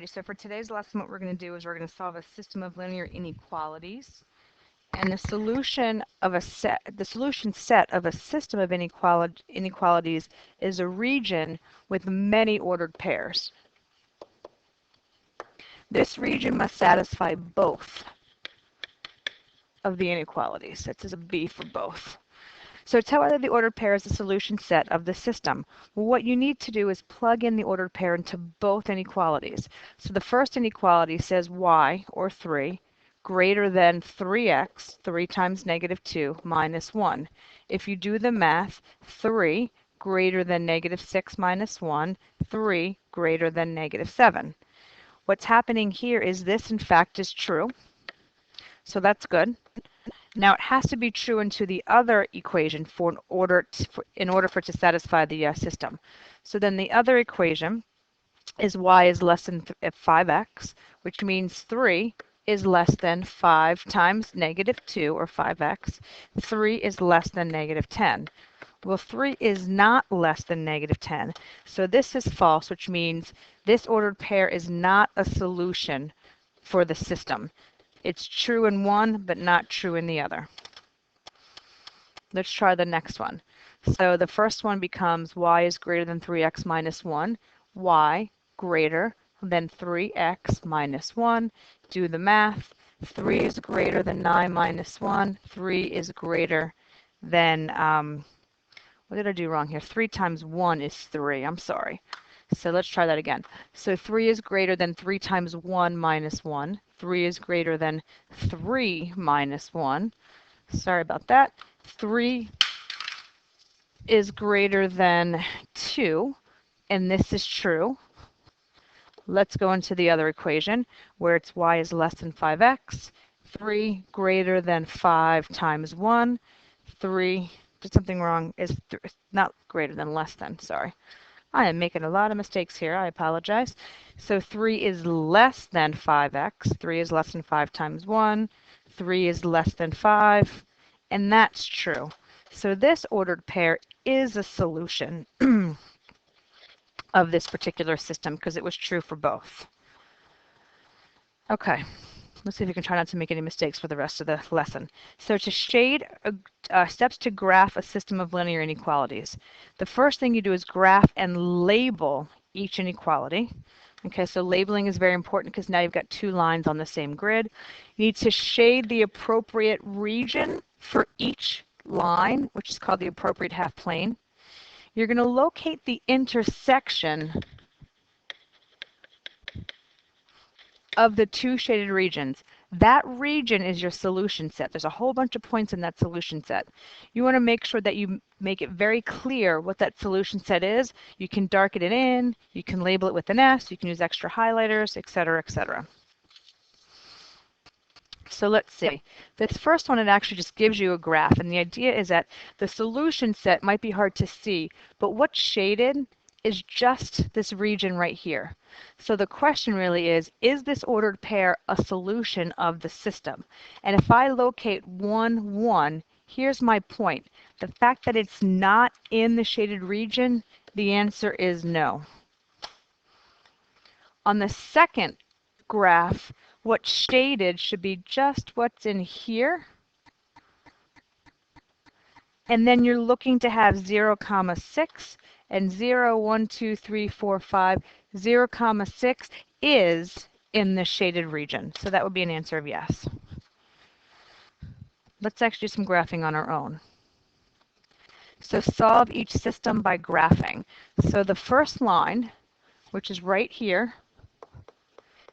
So for today's lesson, what we're going to do is we're going to solve a system of linear inequalities. And the solution set of a system of inequalities is a region with many ordered pairs. This region must satisfy both of the inequalities. That says a B for both. So tell whether the ordered pair is the solution set of the system. Well, what you need to do is plug in the ordered pair into both inequalities. So the first inequality says y, or 3, greater than 3x, 3 times negative 2, minus 1. If you do the math, 3 greater than negative 6 minus 1, 3 greater than negative 7. What's happening here is this, in fact, is true. So that's good. Now it has to be true into the other equation in order for it to satisfy the system. So then the other equation is y is less than 5x, which means 3 is less than 5 times negative 2, or 5x. 3 is less than negative 10. Well, 3 is not less than negative 10. So this is false, which means this ordered pair is not a solution for the system. It's true in one, but not true in the other. Let's try the next one. So the first one becomes y is greater than 3x minus 1. Y greater than 3x minus 1. Do the math. 3 is greater than 9 minus 1. 3 is greater than, what did I do wrong here? 3 times 1 is 3. I'm sorry. So let's try that again. So 3 is greater than 3 times 1 minus 1. 3 is greater than 3 minus 1. Sorry about that. 3 is greater than 2, and this is true. Let's go into the other equation where it's y is less than 5x. 3 greater than 5 times 1. 3, did something wrong, is not greater than, less than, sorry. I am making a lot of mistakes here. I apologize. So 3 is less than 5x. 3 is less than 5 times 1. 3 is less than 5. And that's true. So this ordered pair is a solution of this particular system because it was true for both. Okay. Let's see if we can try not to make any mistakes for the rest of the lesson. So to shade, steps to graph a system of linear inequalities. The first thing you do is graph and label each inequality. Okay, so labeling is very important because now you've got 2 lines on the same grid. You need to shade the appropriate region for each line, which is called the appropriate half plane. You're going to locate the intersection of the 2 shaded regions. That region is your solution set. There's a whole bunch of points in that solution set. You want to make sure that you make it very clear what that solution set is. You can darken it in, you can label it with an S, you can use extra highlighters, etc., etc. So let's see. This first one, it actually just gives you a graph, and the idea is that the solution set might be hard to see, but what's shaded is just this region right here. So the question really is this ordered pair a solution of the system? And if I locate 1, 1, here's my point. The fact that it's not in the shaded region, the answer is no. On the second graph, what's shaded should be just what's in here. And then you're looking to have 0, 6, and 0, 1, 2, 3, 4, 5, 0, 6 is in the shaded region. So that would be an answer of yes. Let's actually do some graphing on our own. So solve each system by graphing. So the first line, which is right here,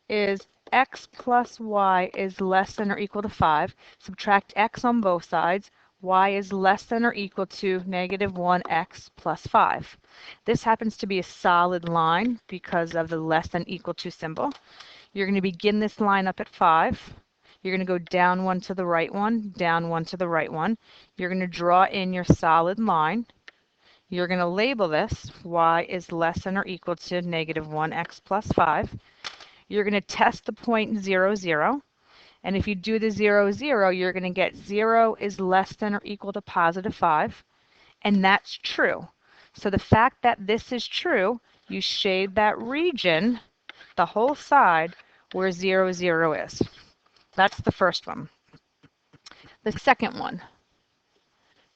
is x plus y is less than or equal to 5. Subtract x on both sides. Y is less than or equal to negative 1x plus 5. This happens to be a solid line because of the less than equal to symbol. You're going to begin this line up at 5. You're going to go down 1 to the right one, down 1 to the right one. You're going to draw in your solid line. You're going to label this y is less than or equal to negative 1x plus 5. You're going to test the point 0, 0. And if you do the 0, 0, you're going to get 0 is less than or equal to positive 5. And that's true. So the fact that this is true, you shade that region the whole side where 0, 0 is. That's the first one. The second one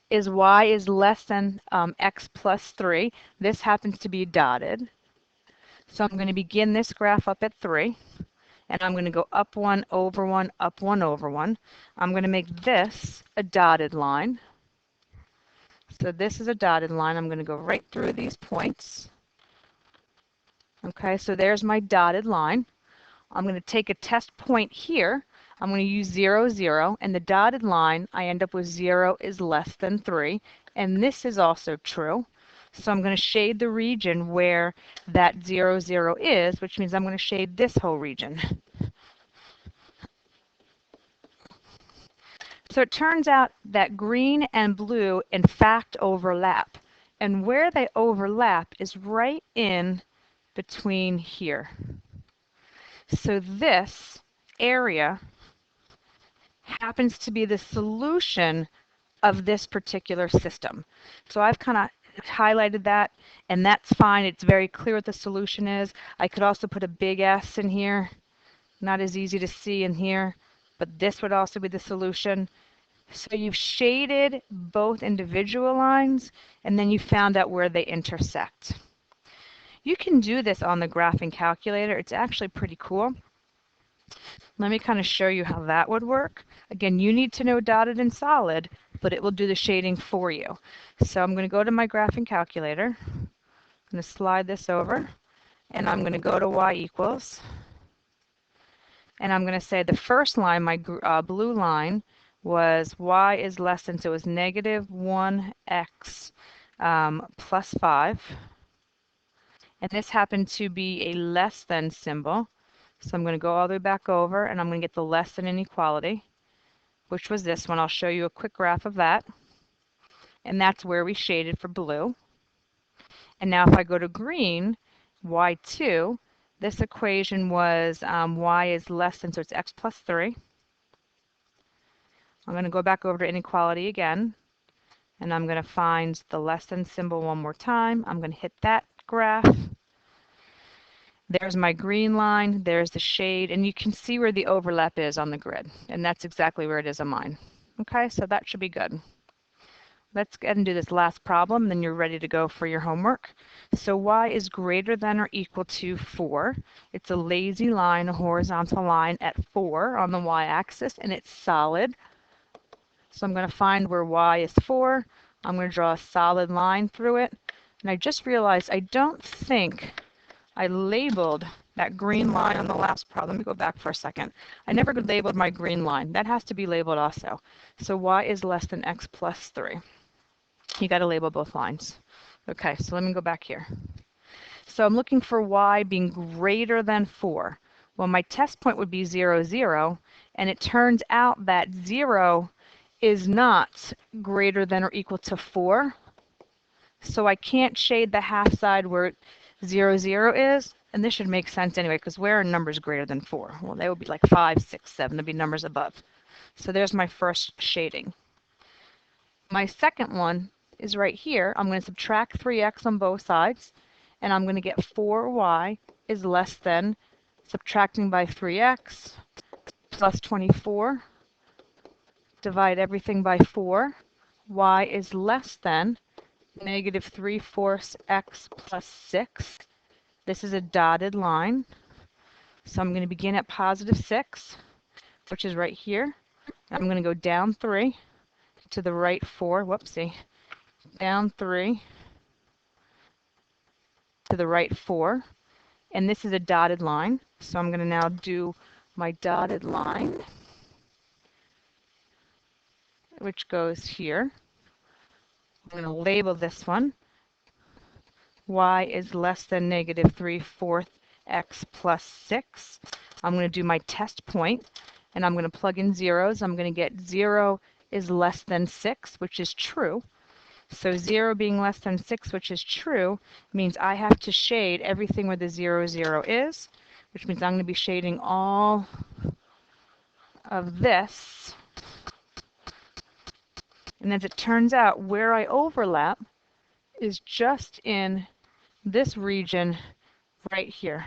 is y is less than x plus 3. This happens to be dotted. So I'm going to begin this graph up at 3. And I'm going to go up 1, over 1, up 1, over 1. I'm going to make this a dotted line. So this is a dotted line. I'm going to go right through these points. Okay, so there's my dotted line. I'm going to take a test point here. I'm going to use 0, 0, and the dotted line, I end up with 0 is less than 3, and this is also true. So I'm going to shade the region where that 0, 0 is, which means I'm going to shade this whole region. So it turns out that green and blue, in fact, overlap. And where they overlap is right in between here. So this area happens to be the solution of this particular system. So I've kind of highlighted that, and that's fine. It's very clear what the solution is. I could also put a big S in here. Not as easy to see in here, but this would also be the solution. So you've shaded both individual lines, and then you found out where they intersect. You can do this on the graphing calculator. It's actually pretty cool. Let me kind of show you how that would work. Again, you need to know dotted and solid, but it will do the shading for you. So I'm going to go to my graphing calculator. I'm going to slide this over, and I'm going to go to y equals. And I'm going to say the first line, my blue line, was y is less than, so it was negative 1x plus 5. And this happened to be a less than symbol. So I'm going to go all the way back over, and I'm going to get the less than inequality, which was this one. I'll show you a quick graph of that. And that's where we shaded for blue. And now if I go to green, y2, this equation was y is less than, so it's x plus 3. I'm going to go back over to inequality again, and I'm going to find the less than symbol one more time. I'm going to hit that graph. There's my green line, there's the shade, and you can see where the overlap is on the grid, and that's exactly where it is on mine. Okay, so that should be good. Let's go ahead and do this last problem, then you're ready to go for your homework. So y is greater than or equal to 4. It's a lazy line, a horizontal line at 4 on the y-axis, and it's solid. So I'm going to find where y is 4. I'm going to draw a solid line through it. And I just realized I don't think I labeled that green line on the last problem. Let me go back for a second. I never labeled my green line. That has to be labeled also. So y is less than x plus 3. You got to label both lines. Okay, so let me go back here. So I'm looking for y being greater than 4. Well, my test point would be 0, 0, and it turns out that 0 is not greater than or equal to 4. So I can't shade the half side where 0, 0 is, and this should make sense anyway, because where are numbers greater than 4? Well, they would be like 5, 6, 7. They'd be numbers above. So there's my first shading. My second one is right here. I'm going to subtract 3x on both sides, and I'm going to get 4y is less than, subtracting by 3x, plus 24. Divide everything by 4. Y is less than negative 3/4 x plus 6. This is a dotted line. So I'm going to begin at positive 6, which is right here. I'm going to go down 3 to the right 4. Whoopsie. Down 3 to the right 4. And this is a dotted line. So I'm going to now do my dotted line, which goes here. I'm going to label this one. Y is less than negative 3/4 x plus 6. I'm going to do my test point, and I'm going to plug in zeros. I'm going to get 0 is less than 6, which is true. So 0 being less than 6, which is true, means I have to shade everything where the 0, 0 is, which means I'm going to be shading all of this. And as it turns out, where I overlap is just in this region right here.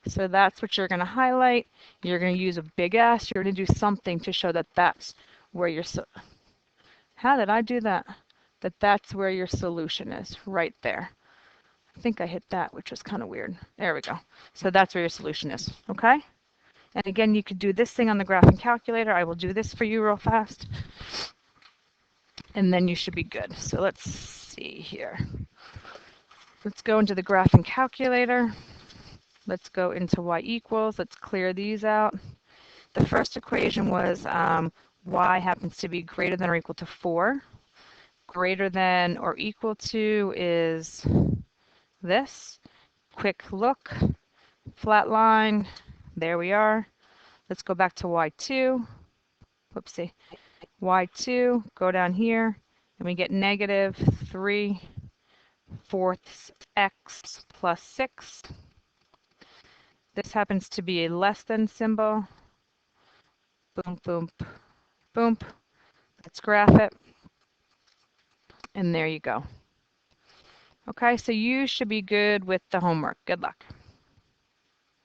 So that's what you're going to highlight. You're going to use a big S. You're going to do something to show that that's where your, how did I do that? That's where your solution is, right there. I think I hit that, which was kind of weird. There we go. So that's where your solution is, okay? And again, you could do this thing on the graphing calculator. I will do this for you real fast. And then you should be good. So let's see here. Let's go into the graphing calculator. Let's go into y equals. Let's clear these out. The first equation was y happens to be greater than or equal to 4. Greater than or equal to is this. Quick look, flat line, there we are. Let's go back to y2. Whoopsie. y2, go down here, and we get negative 3/4 x plus 6. This happens to be a less than symbol. Boom, boom, boom. Let's graph it. And there you go. Okay, so you should be good with the homework. Good luck.